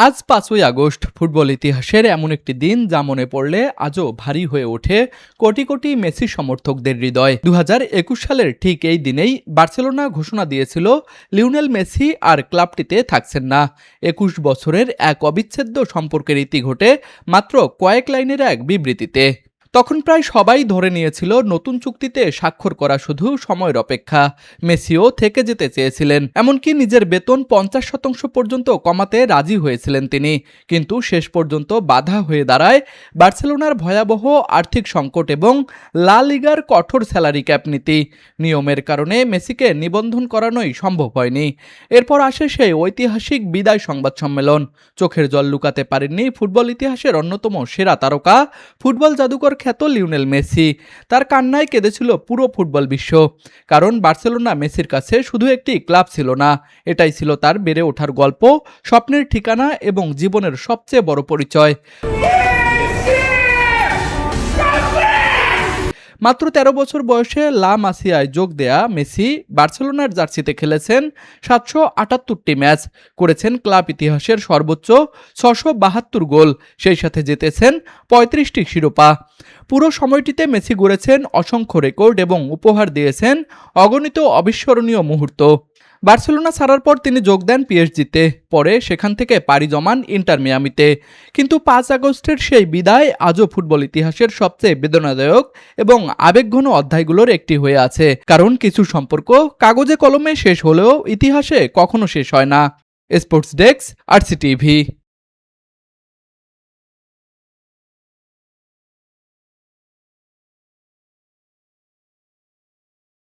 আজ ৫ই August football ইতিহাসের এমন একটি দিন যা মনে পড়লে আজও ভারী হয়ে ওঠে কোটি কোটি মেসি সমর্থকদের হৃদয়। ২০২১ সালের ঠিক এই দিনেই বার্সেলোনা ঘোষণা দিয়েছিল লিওনেল মেসি আর ক্লাবটিতে থাকছেন না। ২১ বছরের এক অবিচ্ছেদ্য সম্পর্কের ইতি ঘটে মাত্র কয়েক লাইনের এক বিবৃতিতে। তখন প্রায় সবাই ধরে নিয়েছিল নতুন চুক্তিতে স্বাক্ষর করা শুধু সময়ের অপেক্ষা। মেসিও থেকে যেতে চেয়েছিলেন, এমনকি নিজের বেতন ৫০% পর্যন্ত কমাতে রাজি হয়েছিলেন তিনি। কিন্তু শেষ পর্যন্ত বাধা হয়ে দাঁড়ায় বার্সেলোনার ভয়াবহ আর্থিক সংকট এবং লা লিগার কঠোর স্যালারি ক্যাপ নীতি। নিয়মের কারণে মেসিকে নিবন্ধন করানোই সম্ভব হয়নি। এরপর আসে সেই ঐতিহাসিক বিদায় সংবাদ সম্মেলন। চোখের জল লুকাতে পারেননি ফুটবল ইতিহাসের অন্যতম সেরা তারকা, ফুটবল জাদুকর খ্যাত লিওনেল মেসি। তার কান্নায় কেঁদেছিল পুরো ফুটবল বিশ্ব। কারণ বার্সেলোনা মেসির কাছে শুধু একটি ক্লাব ছিল না, এটাই ছিল তার বেড়ে ওঠার গল্প, স্বপ্নের ঠিকানা এবং জীবনের সবচেয়ে বড় পরিচয়। মাত্র ১৩ বছর বয়সে লা মাসিয়ায় যোগ দেয়া মেসি বার্সেলোনার জার্সিতে খেলেছেন ৭৭৮টি ম্যাচ, করেছেন ক্লাব ইতিহাসের সর্বোচ্চ ৬৭২ গোল, সেই সাথে জিতেছেন ৩৫টি শিরোপা। পুরো সময়টিতে মেসি গড়েছেন অসংখ্য রেকর্ড এবং উপহার দিয়েছেন অগণিত অবিস্মরণীয় মুহূর্ত। বার্সেলোনা ছাড়ার পর তিনি যোগ দেন পিএসজিতে, পরে সেখান থেকে পাড়ি জমান ইন্টার মিয়ামিতে। কিন্তু ৫ আগস্টের সেই বিদায় আজও ফুটবল ইতিহাসের সবচেয়ে বেদনাদায়ক এবং আবেগঘন অধ্যায়গুলোর একটি হয়ে আছে। কারণ কিছু সম্পর্ক কাগজে কলমে শেষ হলেও ইতিহাসে কখনো শেষ হয় না। Sports desk, RCTV.